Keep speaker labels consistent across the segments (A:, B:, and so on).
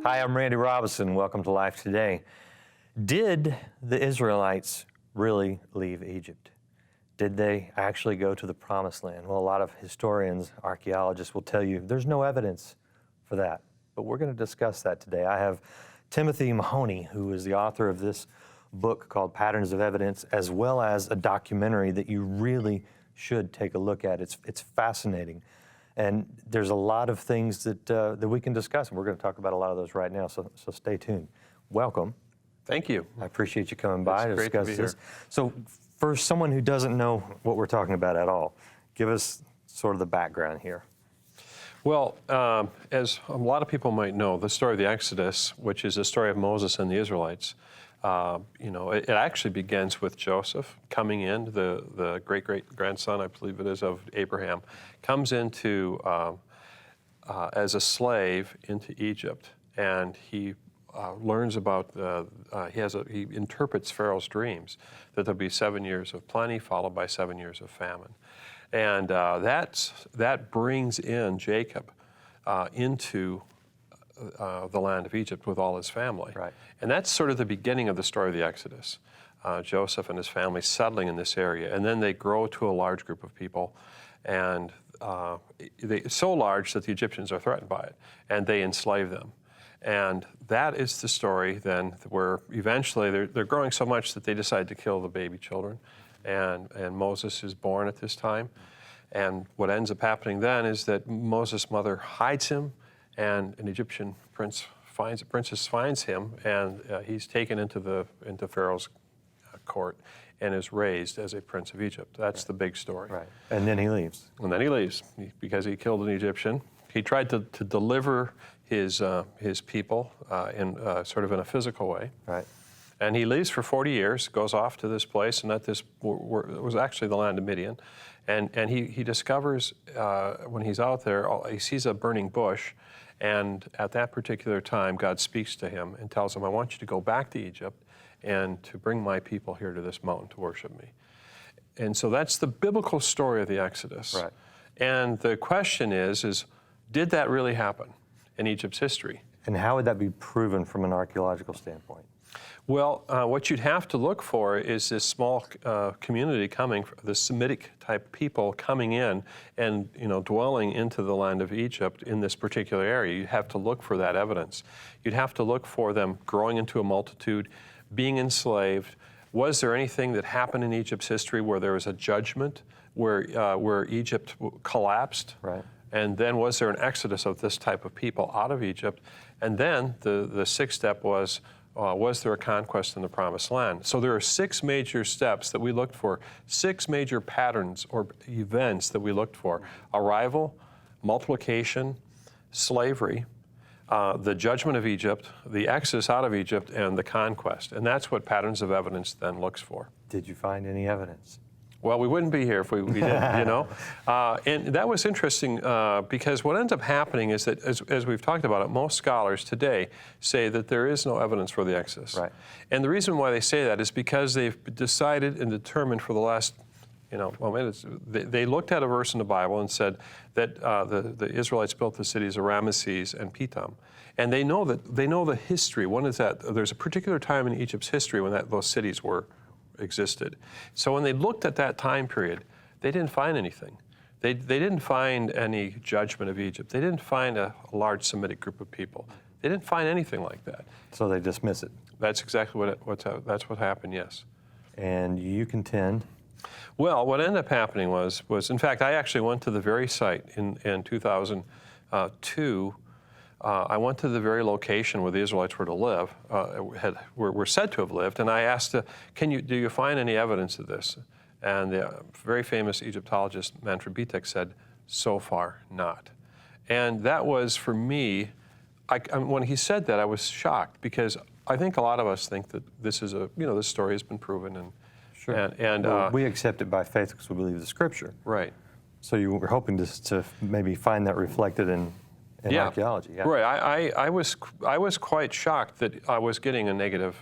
A: Hi, I'm Randy Robison. Welcome to Life Today. Did the Israelites really leave Egypt? Did they actually go to the Promised Land? Well, a lot of historians, archaeologists will tell you there's no evidence for that. But we're going to discuss that today. I have Timothy Mahoney, who is the author of this book called Patterns of Evidence, as well as a documentary that you really should take a look at. It's fascinating. And there's a lot of things that we can discuss, and we're going to talk about a lot of those right now, so stay tuned. Welcome.
B: Thank you.
A: I appreciate you coming by to
B: It's great
A: discuss
B: to be
A: this.
B: here.
A: So for someone who doesn't know what we're talking about at all, give us sort of the background here.
B: Well, as a lot of people might know, the story of the Exodus, which is the story of Moses and the Israelites, it actually begins with Joseph coming in, the great-great-grandson, I believe it is, of Abraham, comes into, as a slave into Egypt, and he learns about, he interprets Pharaoh's dreams, that there'll be 7 years of plenty followed by 7 years of famine. And that brings in Jacob into the land of Egypt with all his family.
A: Right.
B: And that's sort of the beginning of the story of the Exodus. Joseph and his family settling in this area. And then they grow to a large group of people, and so large that the Egyptians are threatened by it, and they enslave them. And that is the story then where eventually they're growing so much that they decide to kill the baby children. And Moses is born at this time. And what ends up happening then is that Moses' mother hides him, and an Egyptian princess finds him, and he's taken into Pharaoh's court and is raised as a prince of Egypt. That's the big story.
A: Right. And then he leaves.
B: And then he leaves because he killed an Egyptian. He tried to deliver his people in sort of in a physical way.
A: Right.
B: And he leaves for 40 years, goes off to this place, and it was actually the land of Midian. And he discovers, when he's out there, he sees a burning bush, and at that particular time, God speaks to him and tells him, I want you to go back to Egypt and to bring my people here to this mountain to worship me. And so that's the biblical story of the Exodus.
A: Right.
B: And the question is, did that really happen in Egypt's history?
A: And how would that be proven from an archaeological standpoint?
B: Well, what you'd have to look for is this small community coming, the Semitic type people coming in and dwelling into the land of Egypt in this particular area. You'd have to look for that evidence. You'd have to look for them growing into a multitude, being enslaved. Was there anything that happened in Egypt's history where there was a judgment, where Egypt collapsed?
A: Right.
B: And then was there an exodus of this type of people out of Egypt? And then the sixth step was there a conquest in the Promised Land? So there are 6 major steps that we looked for, 6 major patterns or events that we looked for: arrival, multiplication, slavery, the judgment of Egypt, the exodus out of Egypt, and the conquest. And that's what Patterns of Evidence then looks for.
A: Did you find any evidence?
B: Well, we wouldn't be here if we didn't, And that was interesting because what ends up happening is that, as we've talked about it, most scholars today say that there is no evidence for the Exodus.
A: Right.
B: And the reason why they say that is because they've decided and determined for the last, they looked at a verse in the Bible and said that the Israelites built the cities of Ramesses and Pithom. And they know the history. One is that there's a particular time in Egypt's history when those cities existed. So when they looked at that time period, they didn't find anything. They didn't find any judgment of Egypt. They didn't find a large Semitic group of people. They didn't find anything like that.
A: So they dismiss it.
B: That's exactly that's what happened, yes.
A: And you contend?
B: Well, what ended up happening was in fact, I actually went to the very site in 2002. I went to the very location where the Israelites were to live, were said to have lived, and I asked, do you find any evidence of this? And the very famous Egyptologist Manfred Bitek said, so far, not. And that was, for me, when he said that, I was shocked, because I think a lot of us think that this is this story has been proven. And
A: sure.
B: And
A: well, we accept it by faith because we believe the Scripture. Right. So you were hoping to maybe find that reflected in archaeology. Yeah.
B: Right. I was quite shocked that I was getting a negative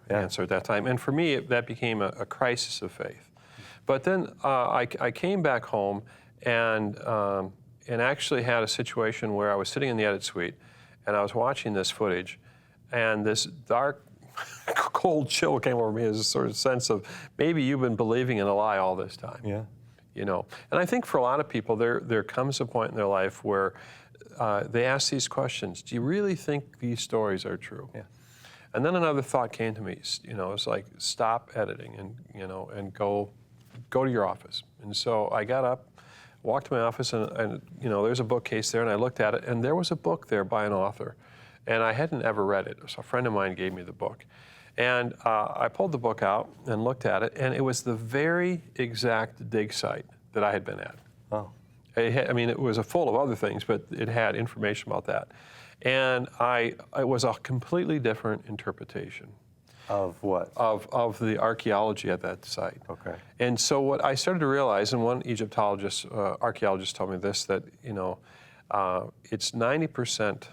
B: answer at that time, and for me that became a crisis of faith. But then I came back home and actually had a situation where I was sitting in the edit suite, and I was watching this footage, and this dark, cold chill came over me as a sort of sense of maybe you've been believing in a lie all this time.
A: Yeah.
B: You know, and I think for a lot of people, there comes a point in their life where they ask these questions: do you really think these stories are true?
A: Yeah.
B: And then another thought came to me. You know, it's like, stop editing and, you know, and go to your office. And so I got up, walked to my office, and you know, there's a bookcase there, and I looked at it, and there was a book there by an author, and I hadn't ever read it. So a friend of mine gave me the book, and I pulled the book out and looked at it, and it was the very exact dig site that I had been at.
A: Oh.
B: I mean, it was full of other things, but it had information about that. And it was a completely different interpretation.
A: Of what?
B: Of the archaeology at that site.
A: Okay.
B: And so what I started to realize, and one Egyptologist, archaeologist told me this, that, you know, it's 90%,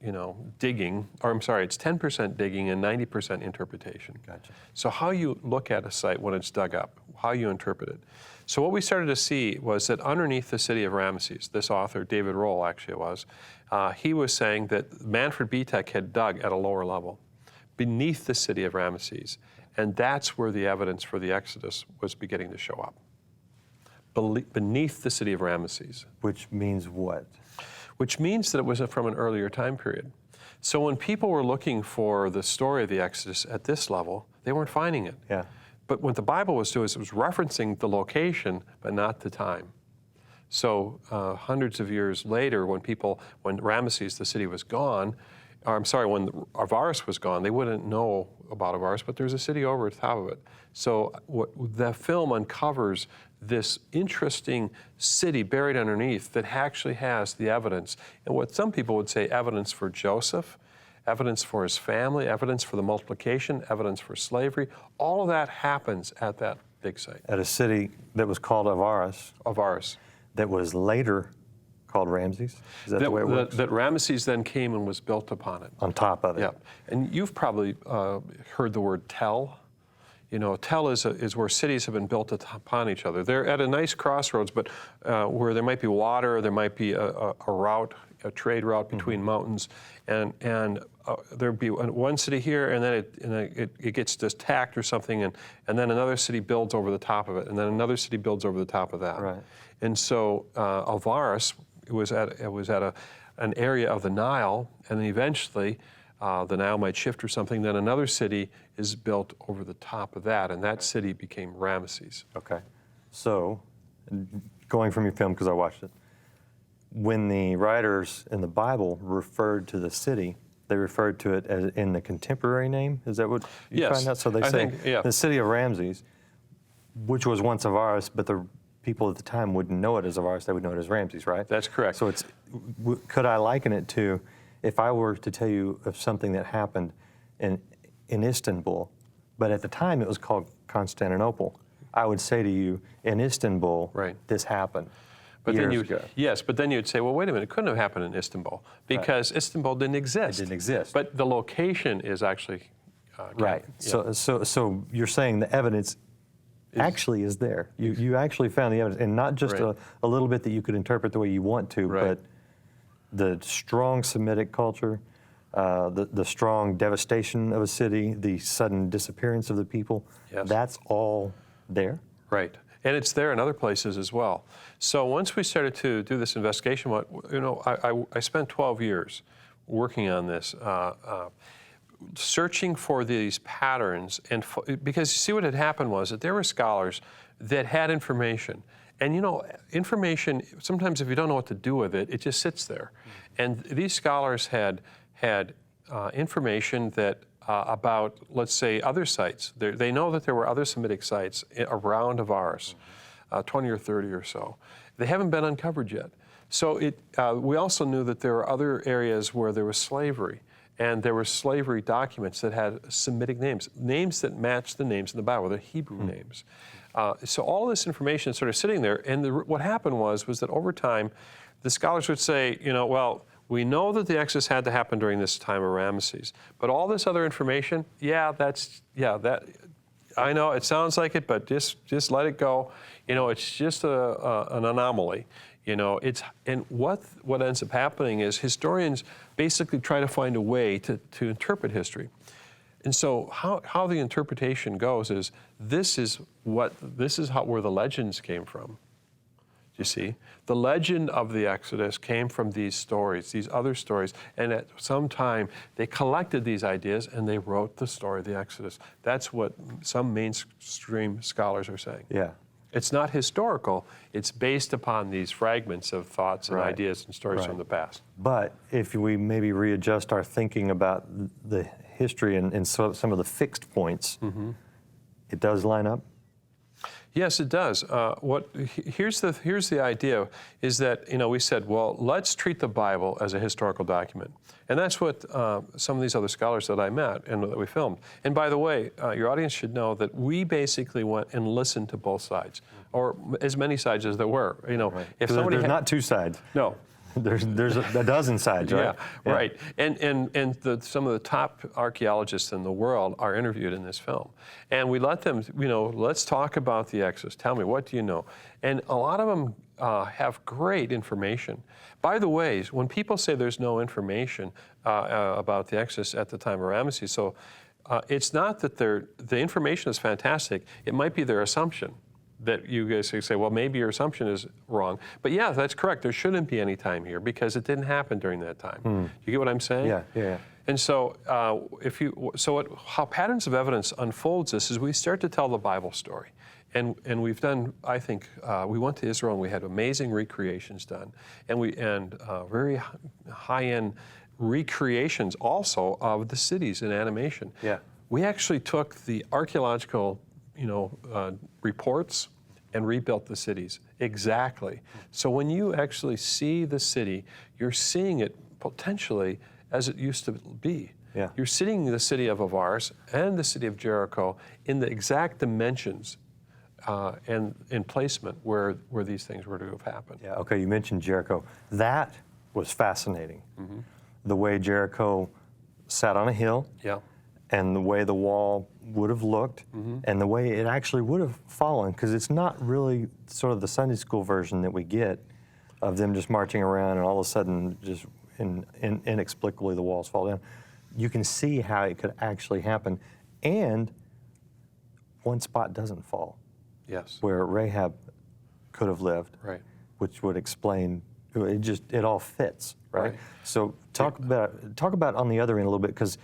B: you know, digging, or I'm sorry, it's 10% digging and 90% interpretation.
A: Gotcha.
B: So how you look at a site when it's dug up, how you interpret it. So what we started to see was that underneath the city of Ramesses, this author, David Rohl actually it was, he was saying that Manfred Betek had dug at a lower level beneath the city of Ramesses, and that's where the evidence for the Exodus was beginning to show up. Beneath the city of Ramesses.
A: Which means what?
B: Which means that it was from an earlier time period. So when people were looking for the story of the Exodus at this level, they weren't finding it.
A: Yeah.
B: But what the Bible was doing is it was referencing the location, but not the time. So hundreds of years later, when Ramesses, the city, was gone, or I'm sorry, when Avaris was gone, they wouldn't know about Avaris, but there's a city over the top of it. So the film uncovers this interesting city buried underneath that actually has the evidence, and what some people would say evidence for Joseph, evidence for his family, evidence for the multiplication, evidence for slavery. All of that happens at that dig site.
A: At a city that was called Avaris.
B: Avaris.
A: That was later called Ramses? Is that the way it works?
B: That Ramesses then came and was built upon it.
A: On top of it.
B: Yeah. And you've probably heard the word tell. You know, tell is where cities have been built upon each other. They're at a nice crossroads, but where there might be water, there might be a route, a trade route between mountains, and there'd be one city here, and then it gets just tacked or something, and then another city builds over the top of it, and then another city builds over the top of that.
A: Right.
B: And so Avaris was at an area of the Nile, and then eventually the Nile might shift or something. Then another city is built over the top of that, and that city became Ramesses.
A: Okay. So, going from your film, because I watched it, when the writers in the Bible referred to the city, they referred to it as in the contemporary name? Is that what you
B: Yes.
A: find out? So they
B: I
A: say
B: think, yeah.
A: the city of Ramses, which was once Avaris, but the people at the time wouldn't know it as Avaris, they would know it as Ramses, right?
B: That's correct.
A: So could I liken it to, if I were to tell you of something that happened in Istanbul, but at the time it was called Constantinople, I would say to you, in Istanbul,
B: Right.
A: this happened.
B: But
A: years ago.
B: Yes, but then you'd say, well, wait a minute, it couldn't have happened in Istanbul because Istanbul didn't exist.
A: It didn't exist.
B: But the location is actually
A: Right.
B: Yeah.
A: So you're saying the evidence actually is there. You actually found the evidence, and not just
B: Right.
A: a little bit that you could interpret the way you want to,
B: Right.
A: but the strong Semitic culture, the strong devastation of a city, the sudden disappearance of the people.
B: Yes.
A: That's all there.
B: Right. And it's there in other places as well. So once we started to do this investigation, I spent 12 years working on this, searching for these patterns, because you see what had happened was that there were scholars that had information. And information, sometimes if you don't know what to do with it, it just sits there. And these scholars had information that about, let's say, other sites. They know that there were other Semitic sites around Avaris, 20 or 30 or so. They haven't been uncovered yet. So we also knew that there were other areas where there was slavery, and there were slavery documents that had Semitic names that matched the names in the Bible, the Hebrew names. So all this information is sort of sitting there, and what happened was that over time, the scholars would say, well, we know that the Exodus had to happen during this time of Ramesses, but all this other information, that I know it sounds like it, but just let it go. It's just an anomaly. And what ends up happening is historians basically try to find a way to interpret history. And so how the interpretation goes is this is where the legends came from. You see, the legend of the Exodus came from these stories, these other stories, and at some time they collected these ideas and they wrote the story of the Exodus. That's what some mainstream scholars are saying.
A: Yeah.
B: It's not historical, it's based upon these fragments of thoughts and ideas and stories from the past.
A: But if we maybe readjust our thinking about the history and some of the fixed points, it does line up?
B: Yes, it does. Here's the idea, is that, we said, well, let's treat the Bible as a historical document. And that's what some of these other scholars that I met and that we filmed. And by the way, your audience should know that we basically went and listened to both sides, or as many sides as there were. If somebody
A: there's not two sides.
B: No.
A: There's a dozen sides, right?
B: Yeah, right. And some of the top archaeologists in the world are interviewed in this film. And we let them, let's talk about the Exodus. Tell me, what do you know? And a lot of them have great information. By the way, when people say there's no information about the Exodus at the time of Ramesses, so it's not that the information is fantastic. It might be their assumption that you guys say, well, maybe your assumption is wrong. But yeah, that's correct. There shouldn't be any time here because it didn't happen during that time. You get what I'm saying?
A: Yeah.
B: And so, how patterns of evidence unfolds this is we start to tell the Bible story. And we've done, I think, we went to Israel and we had amazing recreations done. And very high-end recreations also of the cities in animation.
A: Yeah.
B: We actually took the archaeological reports and rebuilt the cities. Exactly. So when you actually see the city, you're seeing it potentially as it used to be.
A: Yeah.
B: You're seeing the city of Avars and the city of Jericho in the exact dimensions and in placement where these things were to have happened.
A: Yeah. Okay, you mentioned Jericho. That was fascinating. The way Jericho sat on a hill.
B: Yeah.
A: And the way the wall would have looked, and the way it actually would have fallen, because it's not really sort of the Sunday school version that we get of them just marching around and all of a sudden just inexplicably the walls fall down. You can see how it could actually happen, and one spot doesn't fall.
B: Yes.
A: Where Rahab could have lived,
B: right? Which
A: would explain it all fits, right? So talk about on the other end a little bit, because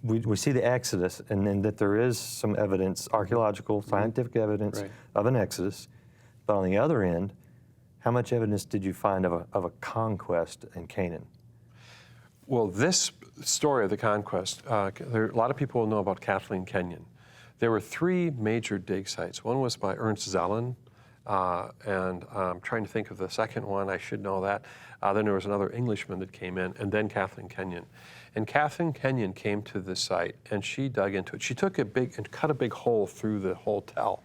A: we see the Exodus, and then that there is some evidence, archaeological, scientific evidence of an Exodus. But on the other end, how much evidence did you find of a conquest in Canaan?
B: Well, this story of the conquest, a lot of people will know about Kathleen Kenyon. There were 3 major dig sites. One was by Ernst Zellen, and I'm trying to think of the second one. I should know that. Then there was another Englishman that came in, and then Kathleen Kenyon. And Kathleen Kenyon came to the site, and she dug into it. She took and cut a big hole through the hotel.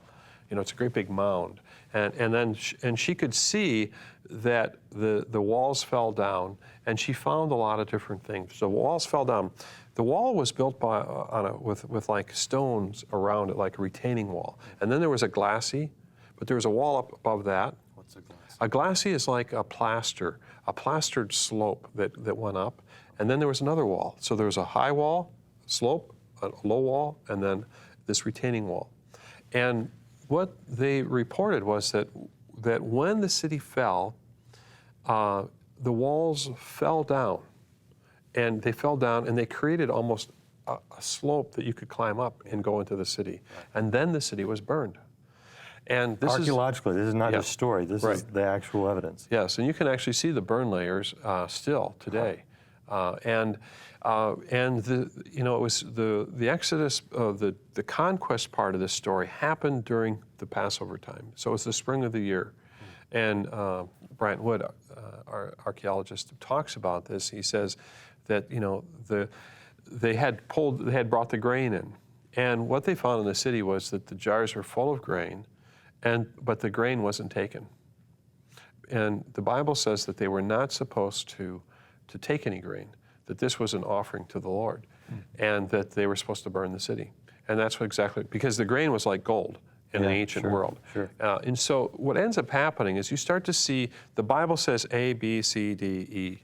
B: It's a great big mound. And she could see that the walls fell down, and she found a lot of different things. The walls fell down. The wall was built with like stones around it, like a retaining wall. And then there was a glacis, but there was a wall up above that.
A: What's a glacis?
B: A glacis is like a plastered slope that went up. And then there was another wall. So there was a high wall, slope, a low wall, and then this retaining wall. And what they reported was that when the city fell, the walls fell down. And they fell down, and they created almost a slope that you could climb up and go into the city. And then the city was burned. And this
A: archaeologically, this is not just story. This is the actual evidence.
B: Yes, and you can actually see the burn layers still today. It was the Exodus, the conquest part of this story happened during the Passover time. So it's the spring of the year. And Bryant Wood, our archaeologist, talks about this. He says that they had brought the grain in, and what they found in the city was that the jars were full of grain, but the grain wasn't taken. And the Bible says that they were not supposed to take any grain, that this was an offering to the Lord, and that they were supposed to burn the city. And that's exactly, because the grain was like gold. in an ancient world.
A: Sure.
B: And so what ends up happening is you start to see the Bible says A, B, C, D, E.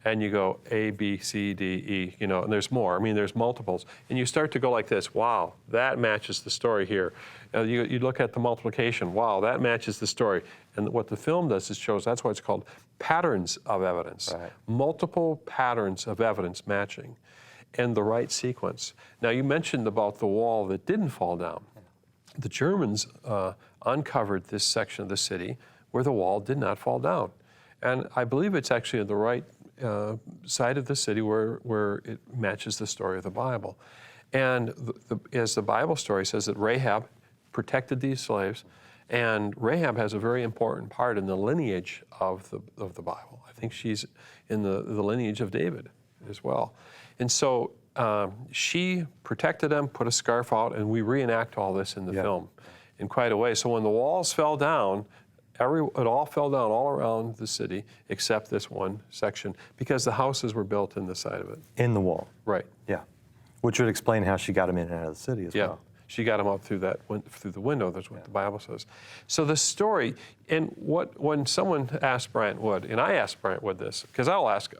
B: And you go A, B, C, D, E, you know, and there's more. I mean, there's multiples. And you start to go like this, wow, that matches the story here. You look at the multiplication, wow, that matches the story. And what the film does is shows, that's why it's called patterns of evidence.
A: Right.
B: Multiple patterns of evidence matching and the right sequence. Now, you mentioned about the wall that didn't fall down. The Germans uncovered this section of the city where the wall did not fall down. And I believe it's actually in the right side of the city where it matches the story of the Bible. And as the Bible story says, that Rahab protected these slaves, and Rahab has a very important part in the lineage of the Bible. I think she's in the lineage of David as well. And so she protected them, put a scarf out, and we reenact all this in the film in quite a way. So when the walls fell down, it all fell down all around the city except this one section because the houses were built in the side of it.
A: In the wall.
B: Right.
A: Yeah. Which would explain how she got him in and out of the city as well.
B: She got him out through the window. That's what the Bible says. So the story, and when someone asked Bryant Wood, and I asked Bryant Wood this, because I'll ask,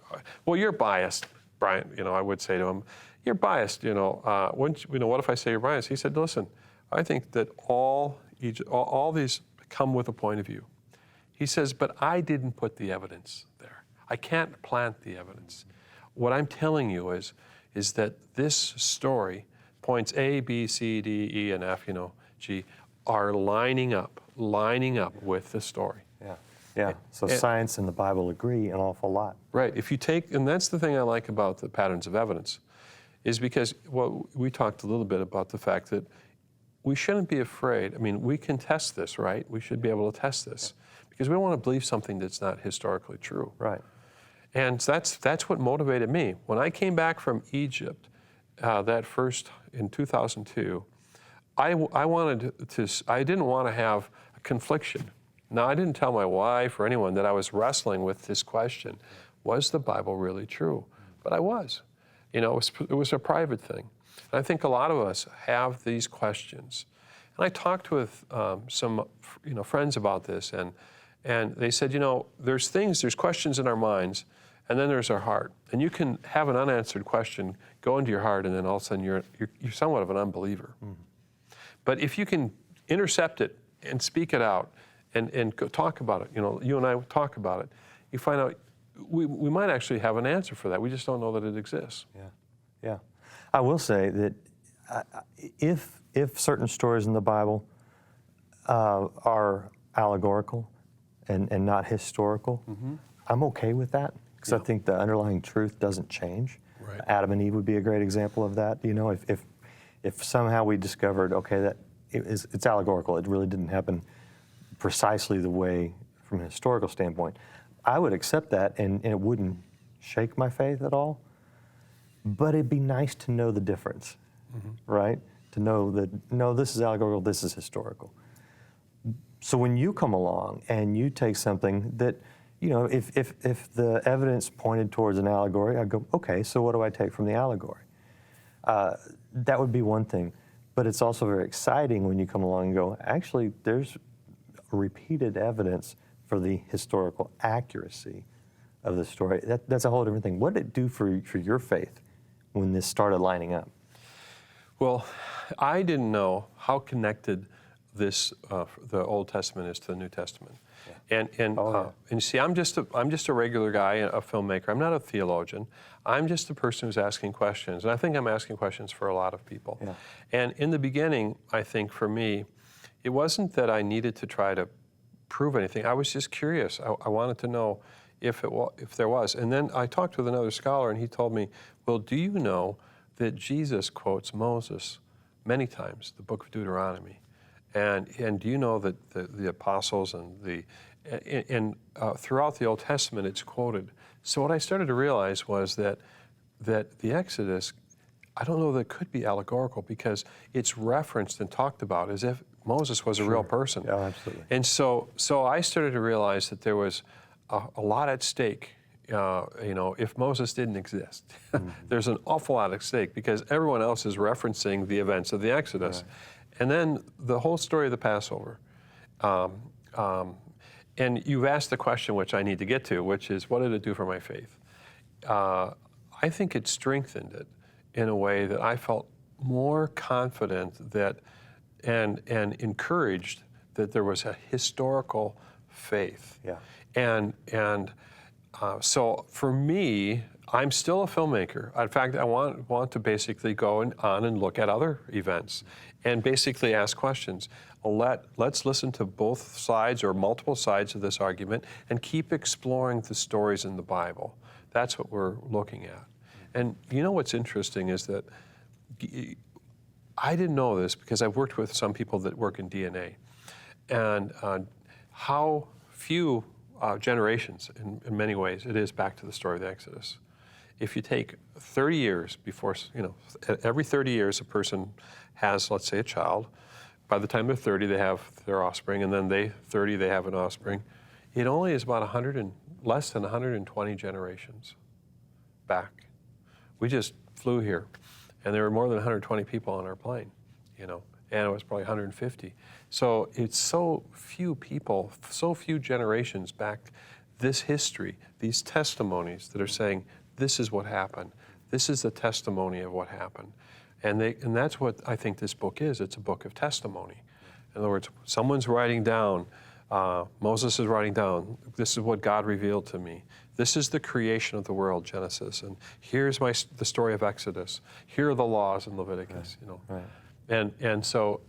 B: well, you're biased, Bryant. You know, I would say to him, you're biased. You know, what if I say you're biased? He said, listen, I think that all these come with a point of view. He says, but I didn't put the evidence there. I can't plant the evidence. What I'm telling you is that this story, points A, B, C, D, E, and F, G, are lining up with the story.
A: Yeah. So science and the Bible agree an awful lot.
B: Right. If you take, and that's the thing I like about the patterns of evidence, is because, well, we talked a little bit about the fact that we shouldn't be afraid. I mean, we can test this, right? We should be able to test this because we don't want to believe something that's not historically true.
A: Right.
B: And that's what motivated me. When I came back from Egypt, in 2002, I didn't want to have a confliction. Now, I didn't tell my wife or anyone that I was wrestling with this question. Was the Bible really true? But I was. It was a private thing. And I think a lot of us have these questions. And I talked with some friends about this, and they said, there's questions in our minds, and then there's our heart. And you can have an unanswered question go into your heart, and then all of a sudden you're somewhat of an unbeliever. Mm-hmm. But if you can intercept it and speak it out and go talk about it, you and I talk about it, you find out we might actually have an answer for that. We just don't know that it exists.
A: Yeah. I will say that if certain stories in the Bible are allegorical and not historical, I'm okay with that because I think the underlying truth doesn't change. Right. Adam and Eve would be a great example of that. If somehow we discovered, okay, that it's allegorical, it really didn't happen precisely the way from a historical standpoint, I would accept that and it wouldn't shake my faith at all. But it'd be nice to know the difference, right? To know that, no, this is allegorical, this is historical. So when you come along and you take something that, if the evidence pointed towards an allegory, I go, okay, so what do I take from the allegory? That would be one thing. But it's also very exciting when you come along and go, actually, there's repeated evidence for the historical accuracy of the story. That's a whole different thing. What did it do for your faith when this started lining up?
B: Well, I didn't know how connected the Old Testament is to the New Testament. Yeah. And see, I'm just a regular guy, a filmmaker. I'm not a theologian. I'm just a person who's asking questions, and I think I'm asking questions for a lot of people. Yeah. And in the beginning, I think for me, it wasn't that I needed to try to prove anything. I was just curious. I wanted to know if there was. And then I talked with another scholar, and he told me, well, do you know that Jesus quotes Moses many times, the book of Deuteronomy? And do you know that the apostles and throughout the Old Testament it's quoted? So what I started to realize was that the Exodus, I don't know that it could be allegorical because it's referenced and talked about as if Moses was a real person.
A: Yeah, absolutely.
B: And so I started to realize that there was a lot at stake. If Moses didn't exist, there's an awful lot at stake because everyone else is referencing the events of the Exodus. Right. And then the whole story of the Passover. And you've asked the question, which I need to get to, which is, what did it do for my faith? I think it strengthened it in a way that I felt more confident that, and encouraged that there was a historical faith.
A: Yeah.
B: And so for me, I'm still a filmmaker. In fact, I want to basically go on and look at other events and basically ask questions. Let's listen to both sides or multiple sides of this argument and keep exploring the stories in the Bible. That's what we're looking at. And you know what's interesting is that I didn't know this because I've worked with some people that work in DNA, and how few generations, in many ways, it is back to the story of the Exodus. If you take 30 years before, every 30 years a person has, let's say, a child. By the time they're 30, they have their offspring, and then they have an offspring. It only is about less than 120 generations back. We just flew here, and there were more than 120 people on our plane, and it was probably 150. So it's so few people, so few generations back, this history, these testimonies that are saying, this is what happened. This is the testimony of what happened. And that's what I think this book is. It's a book of testimony. In other words, someone's writing down, Moses is writing down, this is what God revealed to me. This is the creation of the world, Genesis. And here's the story of Exodus. Here are the laws in Leviticus,
A: Right.
B: And so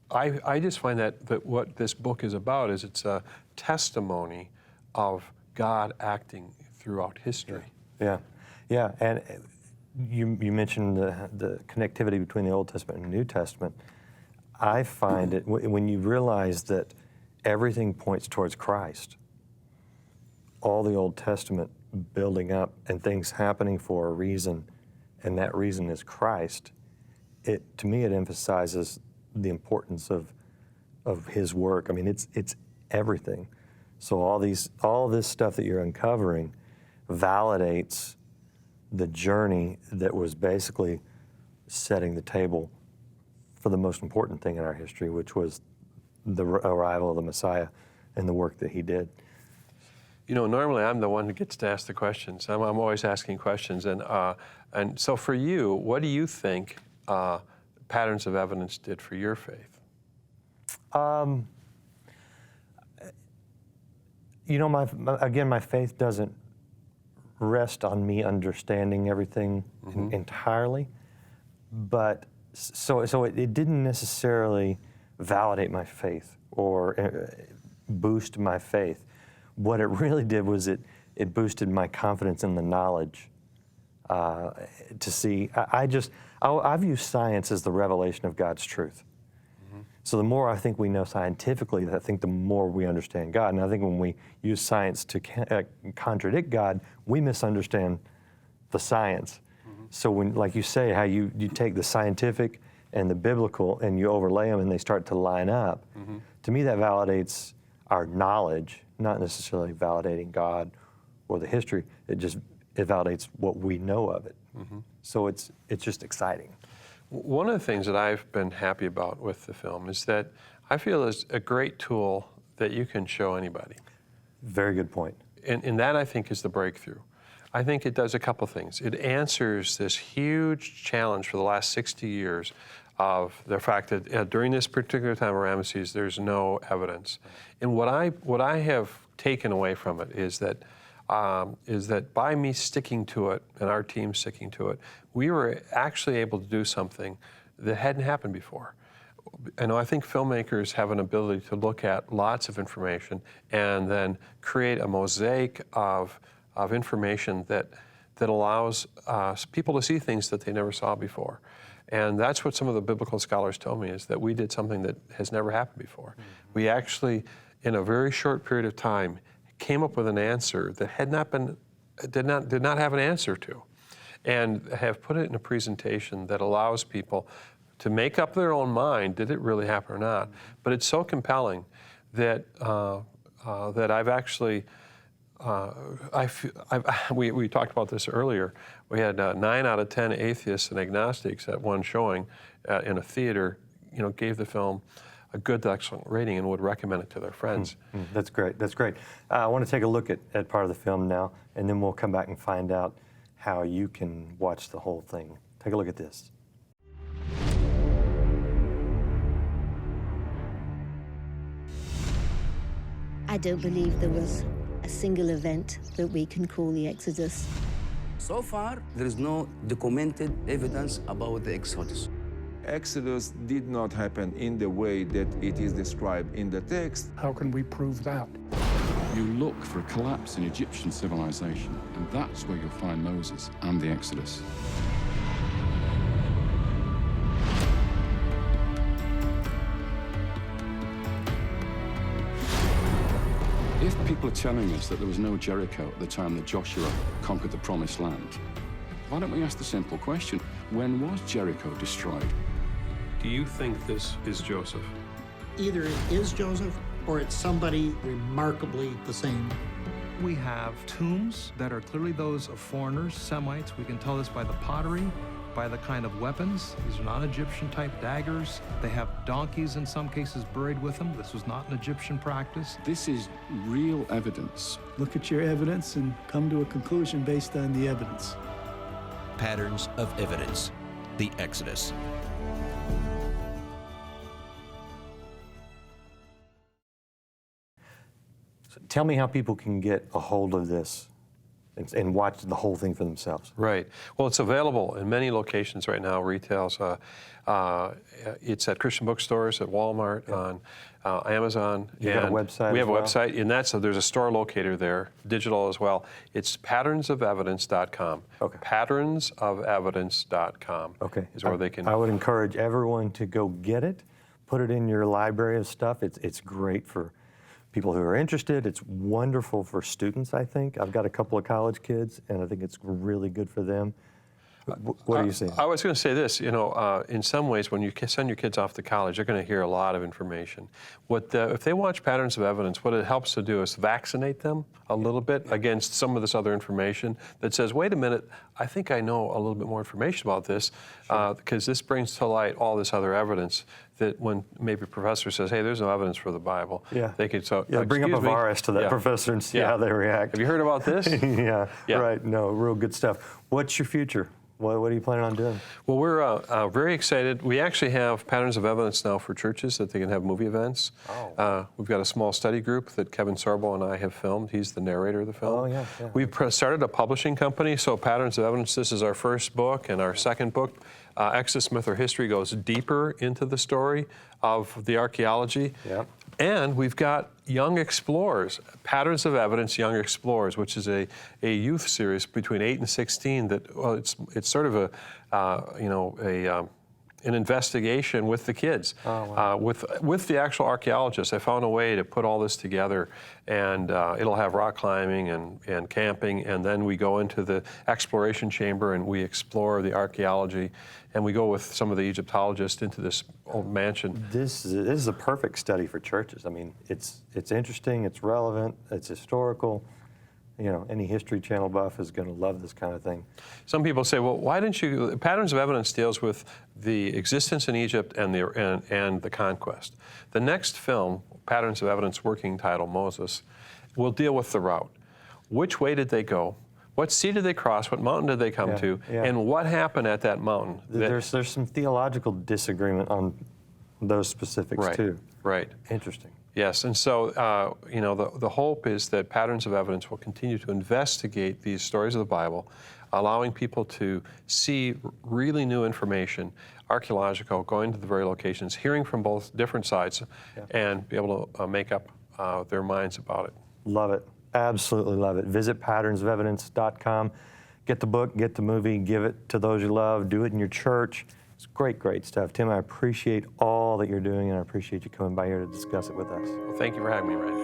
B: I just find that what this book is about is it's a testimony of God acting throughout history.
A: Yeah. And you mentioned the connectivity between the Old Testament and the New Testament. I find it, when you realize that everything points towards Christ, all the Old Testament building up and things happening for a reason, and that reason is Christ, to me it emphasizes the importance of His work. I mean, it's everything. So all this stuff that you're uncovering validates the journey that was basically setting the table for the most important thing in our history, which was the arrival of the Messiah and the work that He did.
B: Normally I'm the one who gets to ask the questions. I'm always asking questions. And so for you, what do you think Patterns of Evidence did for your faith?
A: My faith doesn't rest on me understanding everything entirely, but so it didn't necessarily validate my faith or boost my faith. What it really did was it boosted my confidence in the knowledge to see. I view science as the revelation of God's truth. So the more I think we know scientifically, I think the more we understand God. And I think when we use science to contradict God, we misunderstand the science. So when, like you say, how you take the scientific and the biblical and you overlay them and they start to line up, to me that validates our knowledge, not necessarily validating God or the history. It validates what we know of it. So it's just exciting.
B: One of the things that I've been happy about with the film is that I feel it's a great tool that you can show anybody.
A: Very good point.
B: And that, I think, is the breakthrough. I think it does a couple things. It answers this huge challenge for the last 60 years of the fact that during this particular time of Ramesses, there's no evidence. And what I have taken away from it is that by me sticking to it and our team sticking to it, we were actually able to do something that hadn't happened before. I think filmmakers have an ability to look at lots of information and then create a mosaic of information that allows people to see things that they never saw before. And that's what some of the biblical scholars told me, is that we did something that has never happened before. We actually, in a very short period of time, came up with an answer that did not have an answer to, and have put it in a presentation that allows people to make up their own mind, did it really happen or not? But it's so compelling that that I've actually, we talked about this earlier. We had 9 out of 10 atheists and agnostics at one showing in a theater gave the film a good to excellent rating and would recommend it to their friends.
A: That's great. That's great. I want to take a look at part of the film now, and then we'll come back and find out how you can watch the whole thing. Take a look at this.
C: I don't believe there was a single event that we can call the Exodus.
D: So far, there is no documented evidence about the Exodus.
E: Exodus did not happen in the way that it is described in the text.
F: How can we prove that?
G: You look for a collapse in Egyptian civilization, and that's where you'll find Moses and the Exodus. If people are telling us that there was no Jericho at the time that Joshua conquered the Promised Land, why don't we ask the simple question, when was Jericho destroyed?
B: Do you think this is Joseph?
H: Either it is Joseph or it's somebody remarkably the same.
I: We have tombs that are clearly those of foreigners, Semites. We can tell this by the pottery, by the kind of weapons. These are not Egyptian type daggers. They have donkeys in some cases buried with them. This was not an Egyptian practice.
G: This is real evidence.
J: Look at your evidence and come to a conclusion based on the evidence.
K: Patterns of Evidence, the Exodus.
A: So tell me how people can get a hold of this and watch the whole thing for themselves.
B: Right. Well, it's available in many locations right now, retails. It's at Christian bookstores, at Walmart, on Amazon.
A: You got a website
B: We have
A: as well?
B: a website, and there's a store locator there, digital as well. It's patternsofevidence.com.
A: Okay.
B: Patternsofevidence.com is where they can.
A: I would encourage everyone to go get it, put it in your library of stuff. It's great for people who are interested. It's wonderful for students, I think. I've got a couple of college kids, and I think it's really good for them. What are you saying?
B: I was going to say this, in some ways, when you send your kids off to college, they're going to hear a lot of information. If they watch Patterns of Evidence, what it helps to do is vaccinate them a little bit against some of this other information that says, wait a minute, I think I know a little bit more information about this, because this brings to light all this other evidence that when maybe a professor says, hey, there's no evidence for the Bible, they could
A: bring up a virus to that professor and see how they react.
B: Have you heard about this?
A: Right. No, real good stuff. What's your future? What are you planning on doing?
B: Well, we're very excited. We actually have Patterns of Evidence now for churches that they can have movie events. We've got a small study group that Kevin Sorbo and I have filmed. He's the narrator of the film. We've started a publishing company, so Patterns of Evidence, this is our first book, and our second book, Exodus, Myth, or History, goes deeper into the story of the archaeology. And we've got Young Explorers, Patterns of Evidence, Young Explorers, which is a youth series between 8 and 16 that, it's sort of an investigation with the kids, with the actual archaeologists. I found a way to put all this together, and it'll have rock climbing and camping, and then we go into the exploration chamber and we explore the archaeology, and we go with some of the Egyptologists into this old mansion.
A: This is a perfect study for churches. I mean, it's interesting, it's relevant, it's historical. Any History Channel buff is going to love this kind of thing.
B: Some people say, well, why didn't you? Patterns of Evidence deals with the existence in Egypt and the conquest. The next film, Patterns of Evidence, working title, Moses, will deal with the route. Which way did they go? What sea did they cross? What mountain did they come to? And what happened at that mountain?
A: There's some theological disagreement on those specifics too.
B: Right.
A: Interesting.
B: Yes, and so, the hope is that Patterns of Evidence will continue to investigate these stories of the Bible, allowing people to see really new information, archaeological, going to the very locations, hearing from both different sides, and be able to make up their minds about it.
A: Love it. Absolutely love it. Visit patternsofevidence.com. Get the book, get the movie, give it to those you love, do it in your church. It's great, great stuff. Tim, I appreciate all that you're doing, and I appreciate you coming by here to discuss it with us.
B: Well, thank you for having me, Randy.